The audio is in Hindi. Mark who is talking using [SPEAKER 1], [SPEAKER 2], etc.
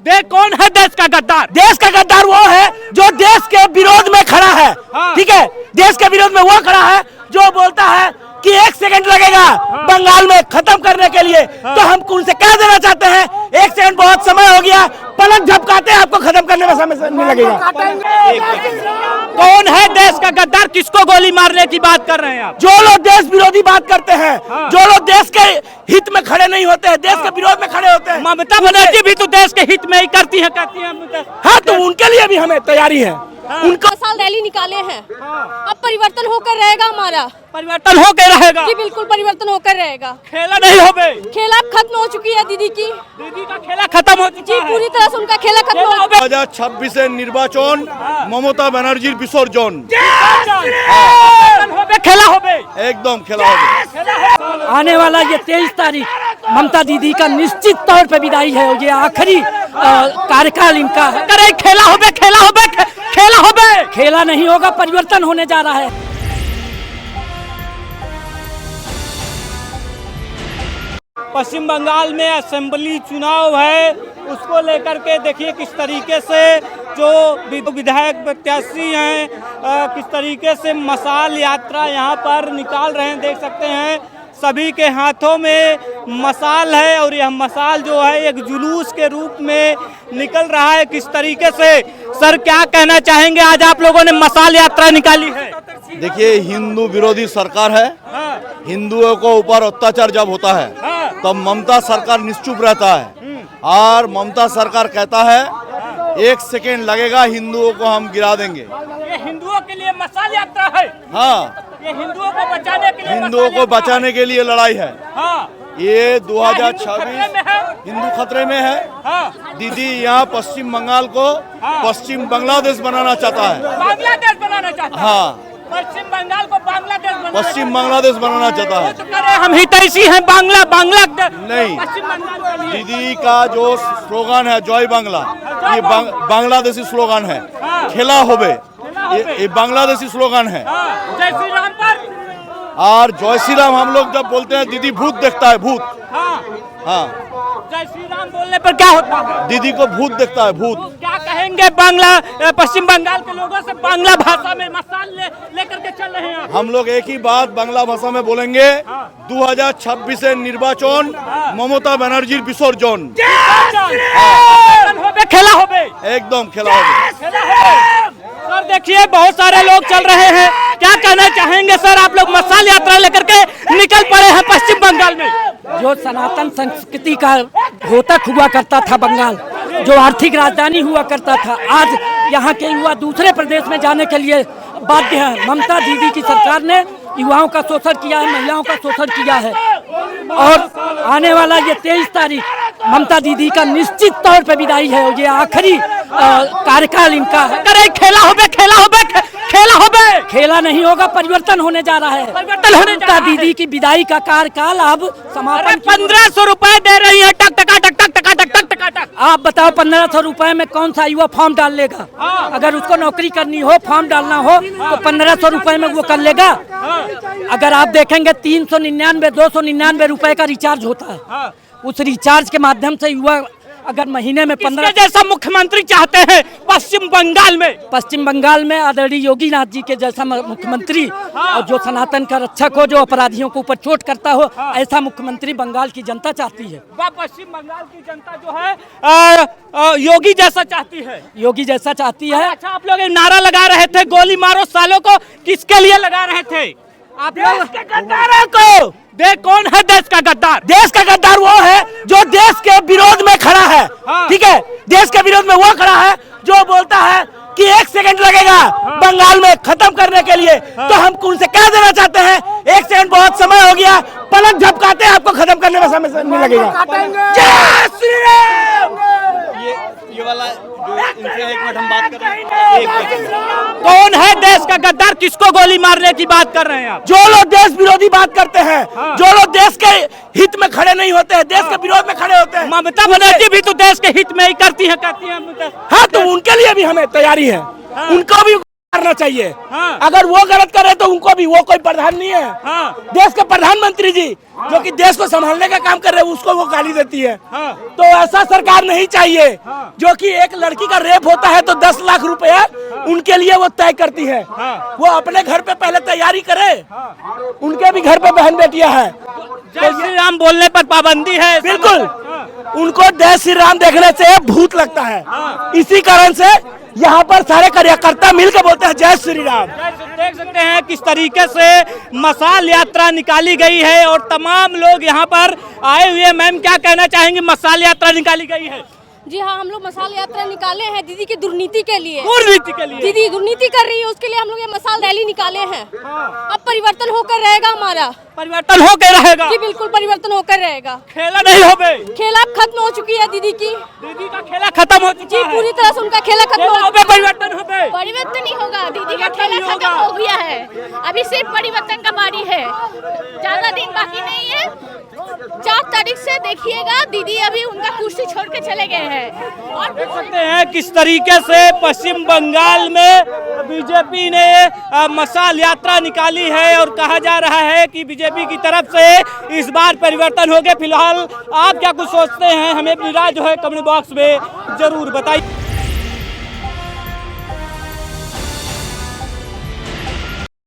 [SPEAKER 1] देख कौन है देश का गद्दार।
[SPEAKER 2] देश का गद्दार वो है जो देश के विरोध में खड़ा है। ठीक है, देश के विरोध में वो खड़ा है जो बोलता है कि 1 सेकंड लगेगा बंगाल में खत्म करने के लिए। तो हम उनसे कह देना चाहते हैं 1 सेकंड बहुत समय हो गया, पलक झपकाते हैं आपको खत्म करने में समय नहीं लगेगा।
[SPEAKER 1] कौन है देश का गद्दार, किसको गोली मारने की बात कर रहे हैं आप?
[SPEAKER 2] जो लोग देश विरोधी बात करते हैं, जो लोग देश के हित में खड़े नहीं होते हैं, देश के विरोध में खड़े होते हैं।
[SPEAKER 1] ममता बनर्जी भी तो देश के हित में ही करती है, कहती है।
[SPEAKER 2] हाँ, तो उनके लिए भी हमें तैयारी है।
[SPEAKER 3] उनका साल रैली निकाले हैं, अब परिवर्तन होकर रहेगा हमारा।
[SPEAKER 1] परिवर्तन होकर रहेगा
[SPEAKER 3] जी, बिल्कुल परिवर्तन होकर रहेगा।
[SPEAKER 1] खेला नहीं हो गए,
[SPEAKER 3] खेला खत्म हो चुकी है दीदी की।
[SPEAKER 1] दीदी का खेला खत्म हो चुका
[SPEAKER 3] जी,
[SPEAKER 1] है।
[SPEAKER 3] पूरी तरह से उनका खेला खत्म हो गया।
[SPEAKER 4] 2026 নির্বাচন মমতা ব্যানার্জির বিসর্জন।
[SPEAKER 1] खेला हो गए,
[SPEAKER 4] एकदम खेला হবে।
[SPEAKER 5] आने वाला ये 23 तारीख ममता दीदी का निश्चित तौर पे विदाई है। ये आखिरी कार्यकाल इनका है।
[SPEAKER 1] करे खेला हो गए, खेला हो गए, खेला हो गए।
[SPEAKER 5] खेला नहीं होगा, परिवर्तन होने जा रहा है।
[SPEAKER 1] पश्चिम बंगाल में असेंबली चुनाव है, उसको लेकर के देखिए किस तरीके से जो विधायक प्रत्याशी हैं किस तरीके से मशाल यात्रा यहाँ पर निकाल रहे हैं। देख सकते हैं सभी के हाथों में मशाल है और यह मशाल जो है एक जुलूस के रूप में निकल रहा है। किस तरीके से, सर क्या कहना चाहेंगे, आज आप लोगों ने मशाल यात्रा निकाली है?
[SPEAKER 4] देखिए, हिंदू विरोधी सरकार है। हिंदुओं को ऊपर अत्याचार जब होता है तब ममता सरकार निश्चुप रहता है और ममता सरकार कहता है 1 सेकेंड लगेगा, हिंदुओं को हम गिरा देंगे।
[SPEAKER 1] ये हिंदुओं के लिए मशाल यात्रा है।
[SPEAKER 4] हाँ,
[SPEAKER 1] ये हिंदुओं को बचाने के लिए,
[SPEAKER 4] हिंदुओं को बचाने के लिए लड़ाई है।
[SPEAKER 1] हाँ,
[SPEAKER 4] ये 2026
[SPEAKER 1] खतरे में है?
[SPEAKER 4] हिंदू खतरे में है।
[SPEAKER 1] हाँ,
[SPEAKER 4] दीदी यहाँ पश्चिम बंगाल को पश्चिम बांग्लादेश बनाना चाहता है।
[SPEAKER 1] बांग्लादेश बनाना चाहता है।
[SPEAKER 4] हाँ,
[SPEAKER 1] पश्चिम बंगाल को बांग्लादेश बनाना
[SPEAKER 4] पश्चिम बांग्लादेश बनाना चाहता है।
[SPEAKER 1] तो करे हम हितैषी हैं बांग्लादेश
[SPEAKER 4] नहीं,
[SPEAKER 1] पश्चिम बंगाल के लिए।
[SPEAKER 4] दीदी का जो स्लोगन है जय बांग्ला, ये बांग्लादेशी स्लोगन है। खेला होबे, ये बांग्लादेशी स्लोगन है।
[SPEAKER 1] जय श्री राम पर
[SPEAKER 4] और जय श्री राम हम लोग जब बोलते हैं दीदी भूत देखता है, भूत। हाँ,
[SPEAKER 1] जय श्री राम बोलने पर क्या होता है?
[SPEAKER 4] दीदी को भूत देखता है, भूत।
[SPEAKER 1] तो क्या कहेंगे पश्चिम बंगाल के लोगों से बांग्ला भाषा में मशाल लेकर के चल रहे हैं?
[SPEAKER 4] हम लोग एक ही बात बांग्ला भाषा में बोलेंगे, 2026 নির্বাচন মমতা ব্যানার্জির বিসর্জন।
[SPEAKER 1] खेला हो गए,
[SPEAKER 4] एकदम खेला होगा।
[SPEAKER 1] सर देखिए बहुत सारे लोग चल रहे हैं, क्या कहना चाहेंगे सर? आप लोग मशाल यात्रा लेकर के निकल पड़े हैं पश्चिम बंगाल में।
[SPEAKER 5] जो सनातन संस्कृति का घोतक हुआ करता था बंगाल, जो आर्थिक राजधानी हुआ करता था, आज यहाँ के युवा दूसरे प्रदेश में जाने के लिए बाध्य है। ममता दीदी की सरकार ने युवाओं का शोषण किया है, महिलाओं का शोषण किया है। और आने वाला ये 23 तारीख ममता दीदी का निश्चित तौर पे विदाई है। ये आखिरी कार्यकाल इनका है।
[SPEAKER 1] करे खेला हो गए, खेला हो गए, खेला हो गए।
[SPEAKER 5] खेला नहीं होगा, परिवर्तन होने जा रहा है।
[SPEAKER 1] परिवर्तन होने जा रहा है।
[SPEAKER 5] दीदी की विदाई का कार्यकाल अब समापन।
[SPEAKER 1] 1500 रुपए दे रही है, टक टका टक टक टका टक टक टका टक।
[SPEAKER 5] आप बताओ 1500 रुपए में कौन सा युवा फॉर्म डाल लेगा? अगर उसको नौकरी करनी हो, फॉर्म डालना हो तो 1500 रुपए में वो कर लेगा। अगर आप देखेंगे 399 299 रुपए का रिचार्ज होता है। उस रिचार्ज के माध्यम से युवा अगर महीने में 15
[SPEAKER 1] जैसा मुख्यमंत्री चाहते हैं पश्चिम बंगाल में आदरणीय योगी नाथ जी के जैसा मुख्यमंत्री, और जो सनातन का रक्षक हो, जो अपराधियों को ऊपर चोट करता हो, ऐसा मुख्यमंत्री बंगाल की जनता चाहती है। पश्चिम बंगाल की जनता जो है योगी जैसा चाहती है।
[SPEAKER 5] योगी जैसा चाहती है।
[SPEAKER 1] अच्छा, आप लोग नारा लगा रहे थे गोली मारो सालों को, किसके लिए लगा रहे थे आप लोग?
[SPEAKER 2] गद्दारों को।
[SPEAKER 1] देख कौन है देश का गद्दार।
[SPEAKER 2] देश का गद्दार वो है जो देश के विरोध में खड़ा है। ठीक है, देश के विरोध में वो खड़ा है जो बोलता है कि 1 सेकंड लगेगा बंगाल में खत्म करने के लिए। तो हम उनसे कह देना चाहते हैं 1 सेकंड बहुत समय हो गया, पलक झपकाते हैं आपको खत्म करने में समय नहीं लगेगा। जय श्री राम।
[SPEAKER 4] ये वाला इनसे 1 मिनट हम बात कर रहे हैं।
[SPEAKER 1] कौन है देश का गद्दार, किसको गोली मारने की बात कर रहे हैं आप?
[SPEAKER 2] जो लोग देश विरोधी बात करते हैं, जो लोग देश के हित में खड़े नहीं होते हैं, देश के विरोध में खड़े होते हैं।
[SPEAKER 1] ममता बनर्जी भी तो देश के हित में ही करती है, कहती है।
[SPEAKER 2] हाँ, तो उनके लिए भी हमें तैयारी है। उनको भी करना चाहिए।
[SPEAKER 1] हाँ।
[SPEAKER 2] अगर वो गलत करे तो उनको भी, वो कोई प्रधान नहीं है।
[SPEAKER 1] हाँ।
[SPEAKER 2] देश के प्रधानमंत्री जी जो कि देश को संभालने का काम कर रहे हैं उसको वो गाली देती है।
[SPEAKER 1] हाँ।
[SPEAKER 2] तो ऐसा सरकार नहीं चाहिए।
[SPEAKER 1] हाँ।
[SPEAKER 2] जो कि एक लड़की का रेप होता है तो 10 लाख रुपया उनके लिए वो तय करती है।
[SPEAKER 1] हाँ।
[SPEAKER 2] वो अपने घर पे पहले तैयारी करे। उनके भी घर पे बहन बेटियां हैं।
[SPEAKER 1] जय श्री राम बोलने पर पाबंदी है।
[SPEAKER 2] बिल्कुल, उनको जय श्री राम देखने से भूत लगता है। इसी कारण से यहाँ पर सारे कार्यकर्ता मिलकर बोलते हैं जय श्री राम।
[SPEAKER 1] देख सकते हैं किस तरीके से मशाल यात्रा निकाली गई है और तमाम लोग यहाँ पर आए हुए। मैम क्या कहना चाहेंगे, मशाल यात्रा निकाली गई है?
[SPEAKER 3] जी हाँ, हम लोग मसाल यात्रा निकाले हैं दीदी की दुर्नीति के लिए।
[SPEAKER 1] दुर्नीति के लिए?
[SPEAKER 3] दीदी दुर्नीति कर रही है, उसके लिए हम लोग ये मसाल रैली निकाले हैं। अब परिवर्तन होकर रहेगा हमारा।
[SPEAKER 1] परिवर्तन होकर रहेगा?
[SPEAKER 3] जी बिल्कुल परिवर्तन होकर रहेगा।
[SPEAKER 1] खेला नहीं हो गए?
[SPEAKER 3] खेला खत्म हो चुकी है दीदी की।
[SPEAKER 1] दीदी का खेला खत्म हो चुका
[SPEAKER 3] जी
[SPEAKER 1] है।
[SPEAKER 3] पूरी तरह से उनका खेला खत्म हो
[SPEAKER 1] गया। परिवर्तन हो गए?
[SPEAKER 3] परिवर्तन नहीं होगा, दीदी का
[SPEAKER 1] परिवर्तन
[SPEAKER 3] खेला
[SPEAKER 1] नहीं
[SPEAKER 3] खत्म
[SPEAKER 1] होगा।
[SPEAKER 3] हो गया है। अभी सिर्फ परिवर्तन का बारी है, ज्यादा दिन बाकी नहीं है। 4 तारीख से देखिएगा, दीदी अभी उनका कुर्सी छोड़ के चले गए हैं। और
[SPEAKER 1] देख सकते हैं किस तरीके से पश्चिम बंगाल में बीजेपी ने मशाल यात्रा निकाली है और कहा जा रहा है कि बीजेपी की तरफ से इस बार परिवर्तन हो गए। फिलहाल आप क्या कुछ सोचते हैं, हमें अपनी राय जो है कमेंट बॉक्स में जरूर बताइए।